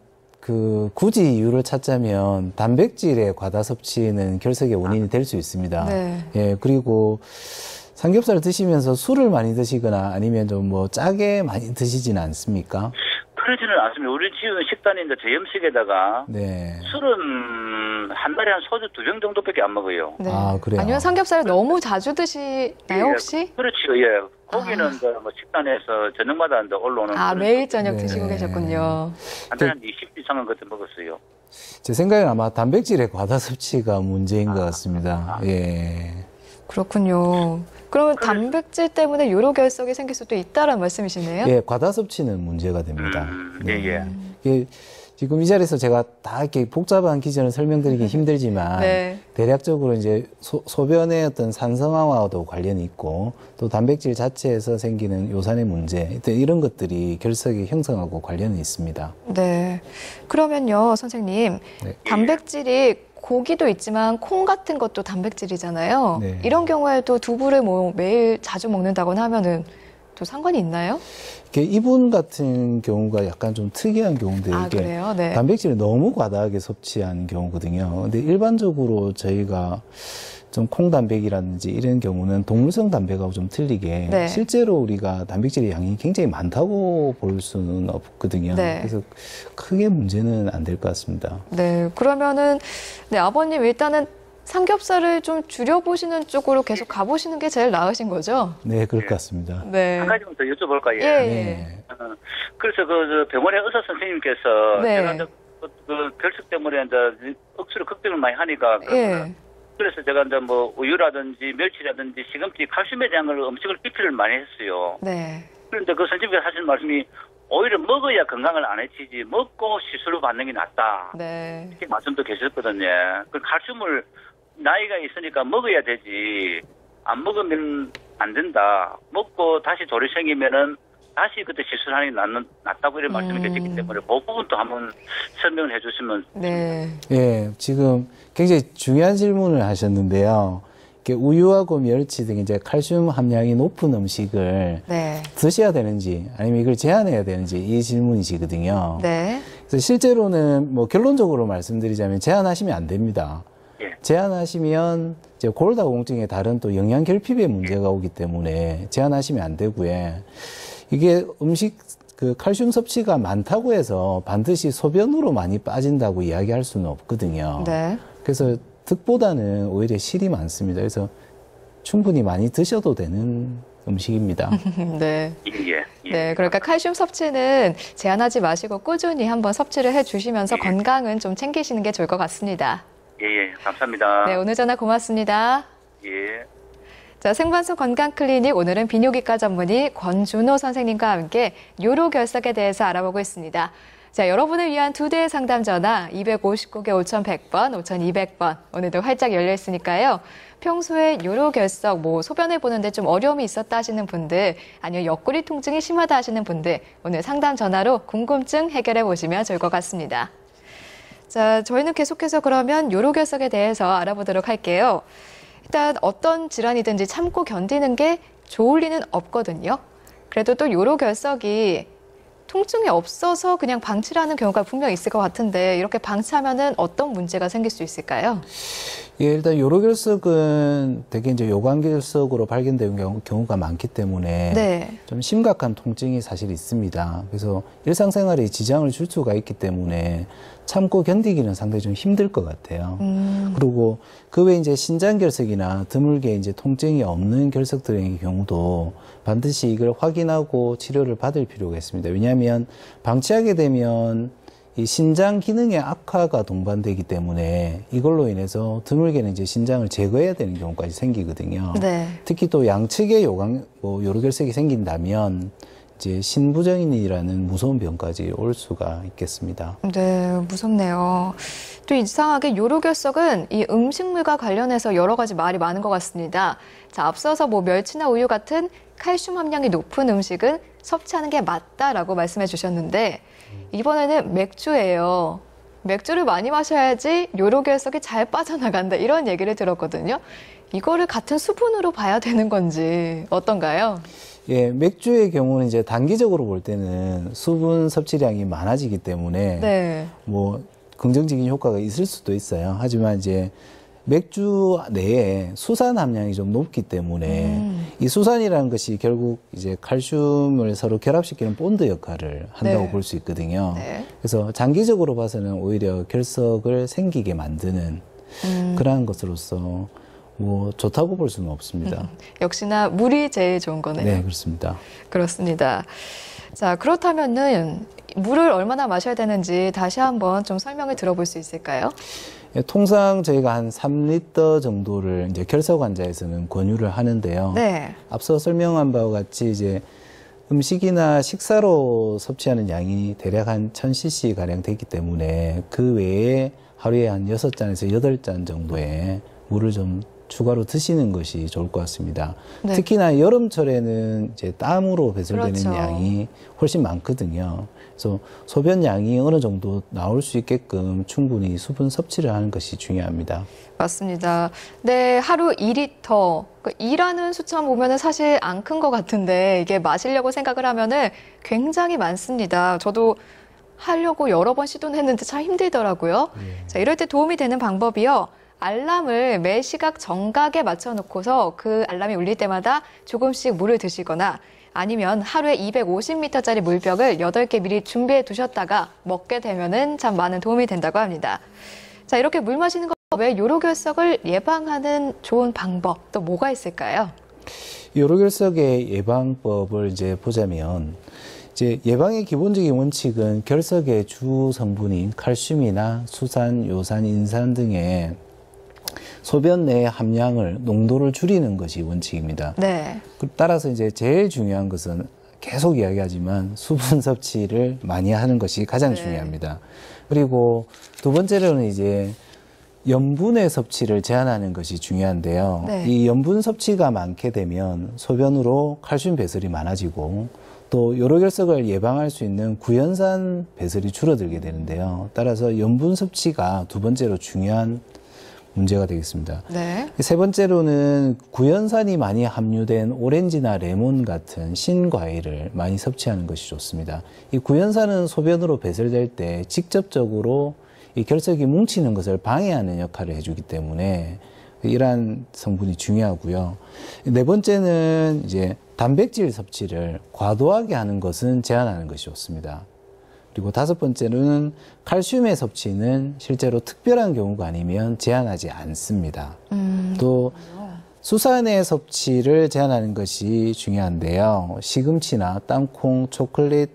굳이 이유를 찾자면 단백질의 과다 섭취는 결석의 원인이 될 수 있습니다. 네. 예, 그리고 삼겹살 드시면서 술을 많이 드시거나 아니면 좀 짜게 많이 드시지는 않습니까? 그러지는 않습니다. 우리 지금 식단인데 저염식에다가 네. 술은 한 달에 한 소주 2병 정도밖에 안 먹어요. 네. 아, 그래요? 아니면 삼겹살을 너무 자주 드시나요, 혹시? 그렇죠. 예. 고기는 이제 식단에서 저녁마다 이제 올라오는. 아, 매일 저녁 네. 드시고 계셨군요. 한 달에 한 20 이상은 그때 먹었어요. 제 생각엔 아마 단백질의 과다 섭취가 문제인 것 같습니다. 예. 그렇군요. 그러면 단백질 때문에 요로결석이 생길 수도 있다는 말씀이시네요? 예, 과다 섭취는 문제가 됩니다. 예. 예, 지금 이 자리에서 제가 다 이렇게 복잡한 기전을 설명드리기 힘들지만 네. 대략적으로 이제 소변의 어떤 산성화와도 관련이 있고 또 단백질 자체에서 생기는 요산의 문제 이런 것들이 결석의 형성하고 관련이 있습니다. 네. 그러면요, 선생님. 네. 단백질이 고기도 있지만 콩 같은 것도 단백질이잖아요. 네. 이런 경우에도 두부를 매일 자주 먹는다거나 하면은 또 상관이 있나요? 이게 이분 같은 경우가 약간 좀 특이한 경우인데 아, 이게 그래요? 네. 단백질을 너무 과다하게 섭취한 경우거든요. 근데 일반적으로 저희가 좀 콩단백이라든지 이런 경우는 동물성 단백하고 좀 틀리게 네. 실제로 우리가 단백질의 양이 굉장히 많다고 볼 수는 없거든요. 네. 그래서 크게 문제는 안 될 것 같습니다. 네. 그러면은, 네, 아버님 일단은 삼겹살을 좀 줄여보시는 쪽으로 계속 가보시는 게 제일 나으신 거죠? 네, 그럴 것 같습니다. 네. 한 가지만 더 여쭤볼까요? 예, 예. 네. 그래서 병원의 의사 선생님께서 네. 제가 이제 결석 때문에 이제 억수로 걱정을 많이 하니까 예. 그래서 제가 이제 우유라든지 멸치라든지 시금치, 칼슘에 대한 걸 음식을 비피를 많이 했어요. 네. 그런데 그 선생님께서 하시는 말씀이 오히려 먹어야 건강을 안 해치지 먹고 시술을 받는 게 낫다. 네. 이렇게 말씀도 계셨거든요. 그 칼슘을 나이가 있으니까 먹어야 되지 안 먹으면 안 된다. 먹고 다시 돌이 생기면은 다시 그때 시술하는 게 낫다고 이런 말씀이 계시기 때문에 그 부분도 한번 설명을 해주시면. 네. 예, 지금 굉장히 중요한 질문을 하셨는데요. 이렇게 우유하고 멸치 등 이제 칼슘 함량이 높은 음식을 네. 드셔야 되는지 아니면 이걸 제한해야 되는지 이 질문이시거든요. 네. 그래서 실제로는 결론적으로 말씀드리자면 제한하시면 안 됩니다. 예. 제한하시면 이제 골다공증에 다른 또 영양 결핍의 문제가 오기 때문에 제한하시면 안 되고요. 이게 음식 칼슘 섭취가 많다고 해서 반드시 소변으로 많이 빠진다고 이야기할 수는 없거든요. 네. 그래서 득보다는 오히려 실이 많습니다. 그래서 충분히 많이 드셔도 되는 음식입니다. 네. 예. 네. 그러니까 칼슘 섭취는 제한하지 마시고 꾸준히 한번 섭취를 해주시면서 건강은 좀 챙기시는 게 좋을 것 같습니다. 예. 감사합니다. 네. 오늘 전화 고맙습니다. 예. 자, 생방송 건강클리닉 오늘은 비뇨기과 전문의 권준호 선생님과 함께 요로결석에 대해서 알아보고 있습니다. 자, 여러분을 위한 2대 상담 전화 259개 5100번, 5200번 오늘도 활짝 열려 있으니까요. 평소에 요로결석, 소변을 보는데 좀 어려움이 있었다 하시는 분들, 아니면 옆구리 통증이 심하다 하시는 분들 오늘 상담 전화로 궁금증 해결해 보시면 좋을 것 같습니다. 자, 저희는 계속해서 그러면 요로결석에 대해서 알아보도록 할게요. 일단 어떤 질환이든지 참고 견디는 게 좋을 리는 없거든요. 그래도 또 요로결석이 통증이 없어서 그냥 방치를 하는 경우가 분명 있을 것 같은데 이렇게 방치하면은 어떤 문제가 생길 수 있을까요? 예, 일단 요로결석은 되게 이제 요관결석으로 발견되는 경우가 많기 때문에 네. 좀 심각한 통증이 사실 있습니다. 그래서 일상생활에 지장을 줄 수가 있기 때문에 참고 견디기는 상당히 좀 힘들 것 같아요. 그리고 그 외에 이제 신장결석이나 드물게 이제 통증이 없는 결석들의 경우도 반드시 이걸 확인하고 치료를 받을 필요가 있습니다. 왜냐하면 방치하게 되면 이 신장 기능의 악화가 동반되기 때문에 이걸로 인해서 드물게는 이제 신장을 제거해야 되는 경우까지 생기거든요. 네. 특히 또 양측에 요로결석이 생긴다면 이제 신부정인이라는 무서운 병까지 올 수가 있겠습니다. 네, 무섭네요. 또 이상하게 요로결석은 이 음식물과 관련해서 여러 가지 말이 많은 것 같습니다. 자, 앞서서 멸치나 우유 같은 칼슘 함량이 높은 음식은 섭취하는 게 맞다라고 말씀해 주셨는데 이번에는 맥주예요. 맥주를 많이 마셔야지 요로결석이 잘 빠져나간다 이런 얘기를 들었거든요. 이거를 같은 수분으로 봐야 되는 건지 어떤가요? 예, 맥주의 경우는 이제 단기적으로 볼 때는 수분 섭취량이 많아지기 때문에 네. 긍정적인 효과가 있을 수도 있어요. 하지만 이제 맥주 내에 수산 함량이 좀 높기 때문에 이 수산이라는 것이 결국 이제 칼슘을 서로 결합시키는 본드 역할을 한다고 네. 볼 수 있거든요. 네. 그래서 장기적으로 봐서는 오히려 결석을 생기게 만드는 그러한 것으로서 좋다고 볼 수는 없습니다. 역시나 물이 제일 좋은 거네요. 네, 그렇습니다. 그렇습니다. 자, 그렇다면은 물을 얼마나 마셔야 되는지 다시 한번 좀 설명을 들어볼 수 있을까요? 예, 통상 저희가 한 3리터 정도를 이제 결석 환자에서는 권유를 하는데요. 네. 앞서 설명한 바와 같이 이제 음식이나 식사로 섭취하는 양이 대략 한 1000cc 가량 되기 때문에 그 외에 하루에 한 6잔에서 8잔 정도의 물을 좀 추가로 드시는 것이 좋을 것 같습니다. 네. 특히나 여름철에는 이제 땀으로 배설되는 그렇죠. 양이 훨씬 많거든요. 그래서 소변 양이 어느 정도 나올 수 있게끔 충분히 수분 섭취를 하는 것이 중요합니다. 맞습니다. 네, 하루 2리터. 2라는 숫자 보면은 사실 안 큰 것 같은데 이게 마시려고 생각을 하면은 굉장히 많습니다. 저도 하려고 여러 번 시도는 했는데 참 힘들더라고요. 자, 이럴 때 도움이 되는 방법이요. 알람을 매 시각 정각에 맞춰놓고서 그 알람이 울릴 때마다 조금씩 물을 드시거나 아니면 하루에 250m짜리 물병을 8개 미리 준비해 두셨다가 먹게 되면은 참 많은 도움이 된다고 합니다. 자, 이렇게 물 마시는 것 외에 요로결석을 예방하는 좋은 방법 또 뭐가 있을까요? 요로결석의 예방법을 이제 보자면 이제 예방의 기본적인 원칙은 결석의 주 성분인 칼슘이나 수산, 요산, 인산 등의 소변 내 함량을 농도를 줄이는 것이 원칙입니다. 네. 따라서 이제 제일 중요한 것은 계속 이야기하지만 수분 섭취를 많이 하는 것이 가장 네. 중요합니다. 그리고 두 번째로는 이제 염분의 섭취를 제한하는 것이 중요한데요. 네. 이 염분 섭취가 많게 되면 소변으로 칼슘 배설이 많아지고 또 요로결석을 예방할 수 있는 구연산 배설이 줄어들게 되는데요. 따라서 염분 섭취가 두 번째로 중요한 문제가 되겠습니다. 네. 세 번째로는 구연산이 많이 함유된 오렌지나 레몬 같은 신과일을 많이 섭취하는 것이 좋습니다. 이 구연산은 소변으로 배설될 때 직접적으로 이 결석이 뭉치는 것을 방해하는 역할을 해주기 때문에 이러한 성분이 중요하고요. 네 번째는 이제 단백질 섭취를 과도하게 하는 것은 제한하는 것이 좋습니다. 그리고 다섯 번째는 칼슘의 섭취는 실제로 특별한 경우가 아니면 제한하지 않습니다. 또 수산의 섭취를 제한하는 것이 중요한데요. 시금치나 땅콩, 초콜릿,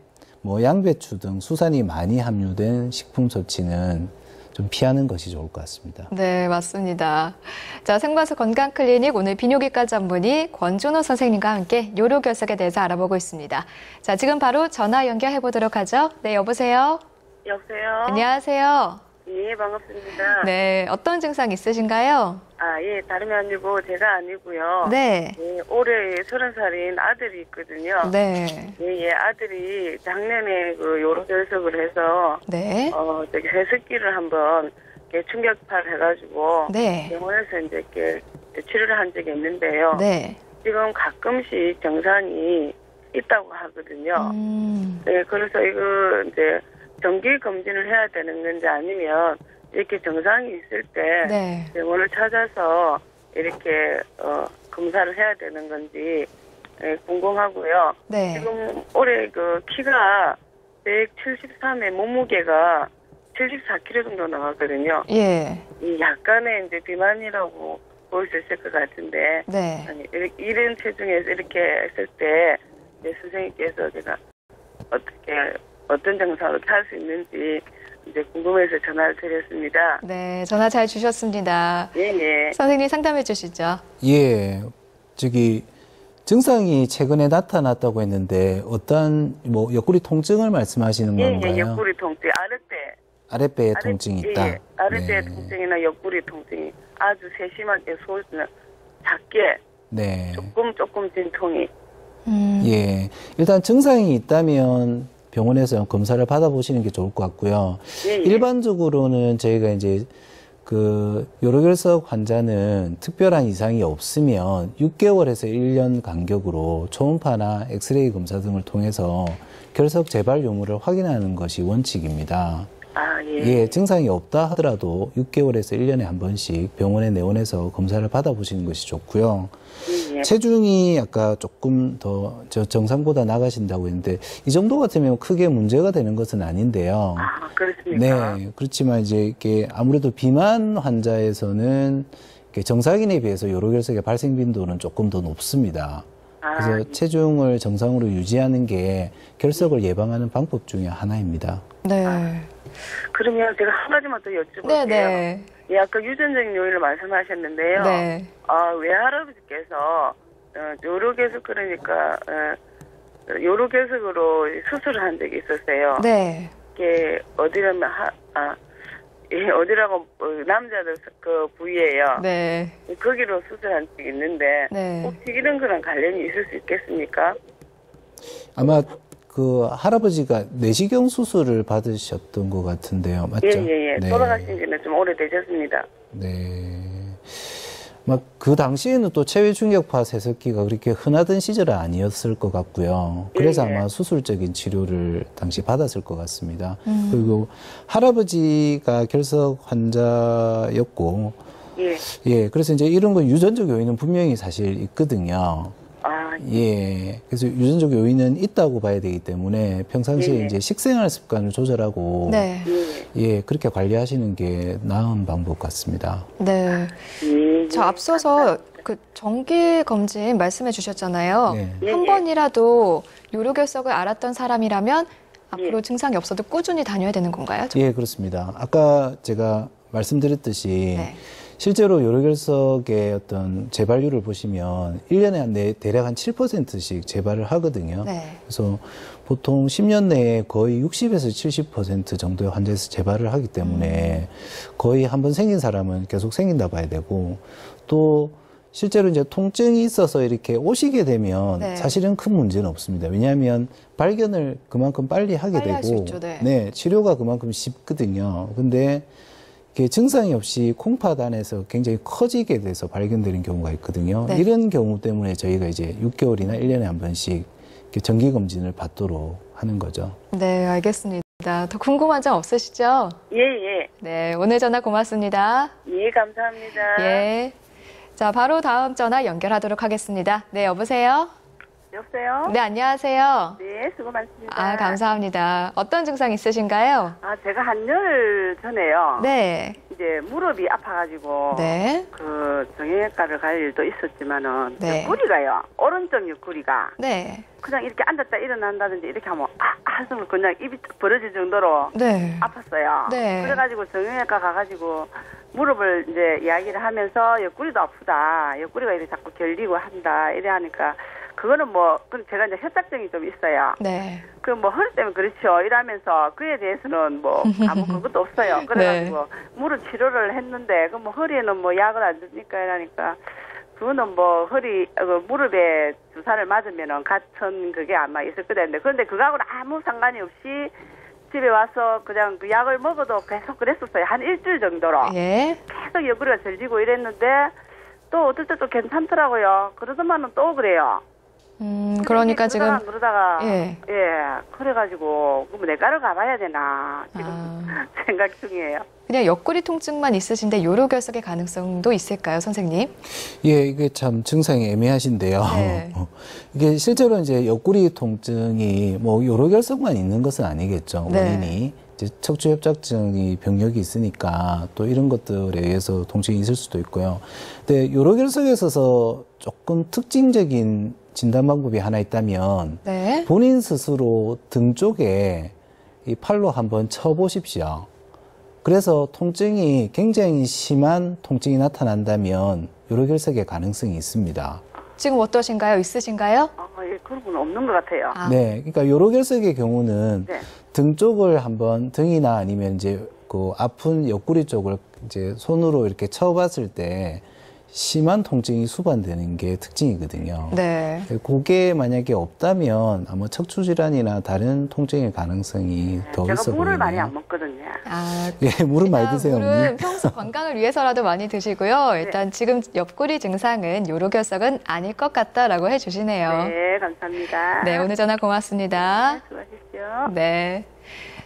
양배추 등 수산이 많이 함유된 식품 섭취는 좀 피하는 것이 좋을 것 같습니다. 네, 맞습니다. 자, 생방송 건강클리닉 오늘 비뇨기과 전문의 권준호 선생님과 함께 요로결석에 대해서 알아보고 있습니다. 자, 지금 바로 전화 연결해 보도록 하죠. 네, 여보세요? 여보세요? 안녕하세요. 예, 반갑습니다. 네, 어떤 증상 있으신가요? 아, 예, 다름이 아니고 제가 아니고요. 네. 예, 올해 30살인 아들이 있거든요. 네. 예, 아들이 작년에 그 요로결석을 해서 네. 저기 세습기를 한번 이렇게 충격파를 해가지고 네. 병원에서 이제 이렇게 치료를 한 적이 있는데요. 네. 지금 가끔씩 증상이 있다고 하거든요. 네, 그래서 이거 이제 정기 검진을 해야 되는 건지 아니면 이렇게 증상이 있을 때 네. 병원을 찾아서 이렇게 검사를 해야 되는 건지 궁금하고요. 네. 지금 올해 그 키가 173에 몸무게가 74kg 정도 나왔거든요. 예. 이 약간의 이제 비만이라고 볼 수 있을 것 같은데, 네. 아니, 이런 체중에서 이렇게 했을 때 이제 선생님께서 제가 어떤 증상으로 할 수 있는지 이제 궁금해서 전화를 드렸습니다. 네, 전화 잘 주셨습니다. 예. 선생님 상담해 주시죠. 예, 증상이 최근에 나타났다고 했는데 어떤 뭐 옆구리 통증을 말씀하시는 건가요? 예, 옆구리 통증, 아랫배에 통증이 있다. 예, 아랫배 네. 통증이나 옆구리 통증이 아주 세심하게 작게 네. 조금 진통이. 예, 일단 증상이 있다면 병원에서 검사를 받아보시는 게 좋을 것 같고요. 예. 일반적으로는 저희가 이제 그 요로결석 환자는 특별한 이상이 없으면 6개월에서 1년 간격으로 초음파나 엑스레이 검사 등을 통해서 결석 재발 유무를 확인하는 것이 원칙입니다. 아, 예. 예, 증상이 없다 하더라도 6개월에서 1년에 한 번씩 병원에 내원해서 검사를 받아보시는 것이 좋고요. 예. 체중이 아까 조금 더 정상보다 나가신다고 했는데 이 정도 같으면 크게 문제가 되는 것은 아닌데요. 아, 그렇습니까? 네, 그렇지만 이제 이게 아무래도 비만 환자에서는 이렇게 정상인에 비해서 요로결석의 발생 빈도는 조금 더 높습니다. 그래서 체중을 정상으로 유지하는 게 결석을 예방하는 방법 중에 하나입니다. 네. 그러면 제가 한 가지만 더 여쭤볼게요. 네네. 예, 아까 유전적 요인을 말씀하셨는데요. 네. 외할아버지께서 요로결석 그러니까 요로결석으로 수술을 한 적이 있었어요. 네. 이게 어디라면 어디라고 남자들 그 부위예요. 네. 거기로 수술한 적이 있는데 네. 혹시 이런 거랑 관련이 있을 수 있겠습니까? 아마 그 할아버지가 내시경 수술을 받으셨던 것 같은데요. 맞죠? 예. 네. 돌아가신 지는 좀 오래되셨습니다. 네. 막 그 당시에는 또 체외 충격파 세습기가 그렇게 흔하던 시절은 아니었을 것 같고요. 그래서 예. 아마 수술적인 치료를 당시 받았을 것 같습니다. 그리고 할아버지가 결석 환자였고, 예, 그래서 이제 이런 거 유전적 요인은 분명히 사실 있거든요. 예, 그래서 유전적 요인은 있다고 봐야 되기 때문에 평상시에 이제 식생활 습관을 조절하고, 네. 예, 그렇게 관리하시는 게 나은 방법 같습니다. 네. 저 앞서서 그 정기 검진 말씀해 주셨잖아요. 네. 한 번이라도 요로결석을 앓았던 사람이라면 앞으로 증상이 없어도 꾸준히 다녀야 되는 건가요? 예, 그렇습니다. 아까 제가 말씀드렸듯이 네. 실제로 요로결석의 어떤 재발률을 보시면 1년에 대략 한 7%씩 재발을 하거든요. 네. 그래서 보통 10년 내에 거의 60에서 70% 정도의 환자에서 재발을 하기 때문에 거의 한번 생긴 사람은 계속 생긴다 봐야 되고, 또 실제로 이제 통증이 있어서 이렇게 오시게 되면 네. 사실은 큰 문제는 없습니다. 왜냐하면 발견을 그만큼 빨리 하게 빨리 할수 되고, 있죠, 네. 네, 치료가 그만큼 쉽거든요. 근데 이게 증상이 없이 콩팥안에서 굉장히 커지게 돼서 발견되는 경우가 있거든요. 네. 이런 경우 때문에 저희가 이제 6개월이나 1년에 한 번씩 이렇게 정기검진을 받도록 하는 거죠. 네, 알겠습니다. 더 궁금한 점 없으시죠? 예. 네, 오늘 전화 고맙습니다. 예, 감사합니다. 예. 자, 바로 다음 전화 연결하도록 하겠습니다. 네, 여보세요? 여보세요? 네, 안녕하세요. 네, 네, 수고 많습니다. 아, 감사합니다. 어떤 증상 있으신가요? 아, 제가 한 열 전에요. 네. 이제 무릎이 아파가지고 네. 그 정형외과를 갈 일도 있었지만은 네. 옆구리가요. 오른쪽 옆구리가 네. 그냥 이렇게 앉았다 일어난다든지 이렇게 하면 한숨을 그냥 입이 벌어질 정도로 네. 아팠어요. 네. 그래가지고 정형외과 가가지고 무릎을 이제 이야기를 하면서 옆구리도 아프다. 옆구리가 이렇게 자꾸 결리고 한다. 이래 하니까 그거는 뭐 제가 이제 협착증이 좀 있어요. 네. 그 뭐 허리 때문에 그렇죠. 이러면서 그에 대해서는 뭐 아무 그것도 없어요. 그래가지고 무릎 치료를 했는데 그 뭐 허리에는 뭐 약을 안 주니까 이러니까 그거는 뭐 무릎에 주사를 맞으면은 가천 그게 아마 있을 거랬는데 그런데 그거하고는 아무 상관이 없이 집에 와서 그냥 그 약을 먹어도 계속 그랬었어요. 한 일주일 정도로. 예. 계속 옆구리가 절지고 이랬는데 또 어떨 때 또 괜찮더라고요. 그러더만은 또 그래요. 그러니까 지금 그러다가 예. 그래가지고 그럼 내과를 가봐야 되나 지금 생각 중이에요. 그냥 옆구리 통증만 있으신데 요로결석의 가능성도 있을까요, 선생님? 예, 이게 참 증상이 애매하신데요. 네. 이게 실제로 이제 옆구리 통증이 뭐 요로결석만 있는 것은 아니겠죠. 네. 원인이 이제 척추협착증이 병력이 있으니까 또 이런 것들에 의해서 통증이 있을 수도 있고요. 근데 요로결석에 있어서 조금 특징적인 진단 방법이 하나 있다면 네. 본인 스스로 등 쪽에 이 팔로 한번 쳐보십시오. 그래서 통증이 굉장히 심한 통증이 나타난다면 요로결석의 가능성이 있습니다. 지금 어떠신가요? 있으신가요? 예, 그런 건 없는 것 같아요. 네, 그러니까 요로결석의 경우는 네. 등 쪽을 한번 등이나 아니면 이제 그 아픈 옆구리 쪽을 이제 손으로 이렇게 쳐봤을 때 심한 통증이 수반되는 게 특징이거든요. 네. 그게 만약에 없다면 아마 척추 질환이나 다른 통증의 가능성이 더 제가 있어 물을 보이네요. 많이 안 먹거든요. 아, 예, 물은 많이 드세요, 물은 어머니. 평소 건강을 위해서라도 많이 드시고요. 일단 지금 옆구리 증상은 요로결석은 아닐 것 같다라고 해주시네요. 네, 감사합니다. 네, 오늘 전화 고맙습니다. 수고하십시오. 네.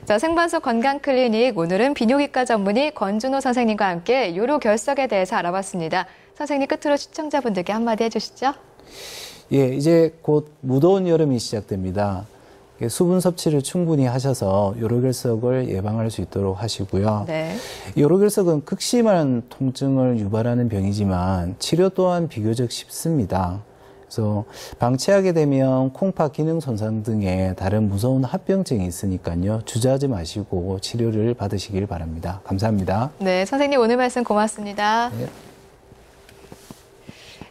자, 생방송 건강클리닉 오늘은 비뇨기과 전문의 권준호 선생님과 함께 요로결석에 대해서 알아봤습니다. 선생님 끝으로 시청자분들께 한마디 해주시죠. 예, 이제 곧 무더운 여름이 시작됩니다. 수분 섭취를 충분히 하셔서 요로결석을 예방할 수 있도록 하시고요. 네. 요로결석은 극심한 통증을 유발하는 병이지만 치료 또한 비교적 쉽습니다. 그래서 방치하게 되면 콩팥 기능 손상 등의 다른 무서운 합병증이 있으니까요. 주저하지 마시고 치료를 받으시길 바랍니다. 감사합니다. 네, 선생님 오늘 말씀 고맙습니다. 네.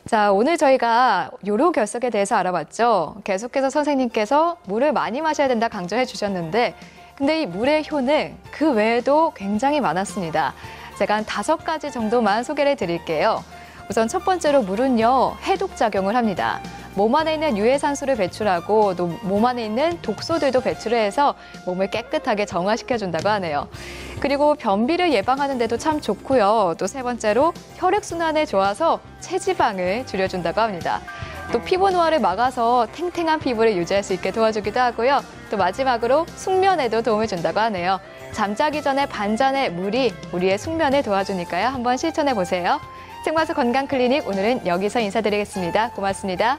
자, 오늘 저희가 요로결석에 대해서 알아봤죠. 계속해서 선생님께서 물을 많이 마셔야 된다 강조해 주셨는데 근데 이 물의 효능 그 외에도 굉장히 많았습니다. 제가 한 5가지 정도만 소개를 드릴게요. 우선 첫 번째로 물은요, 해독작용을 합니다. 몸 안에 있는 유해산소를 배출하고 또 몸 안에 있는 독소들도 배출을 해서 몸을 깨끗하게 정화시켜준다고 하네요. 그리고 변비를 예방하는 데도 참 좋고요. 또 세 번째로 혈액순환에 좋아서 체지방을 줄여준다고 합니다. 또 피부 노화를 막아서 탱탱한 피부를 유지할 수 있게 도와주기도 하고요. 또 마지막으로 숙면에도 도움을 준다고 하네요. 잠자기 전에 반잔의 물이 우리의 숙면을 도와주니까요. 한번 실천해 보세요. 생방송 건강클리닉 오늘은 여기서 인사드리겠습니다. 고맙습니다.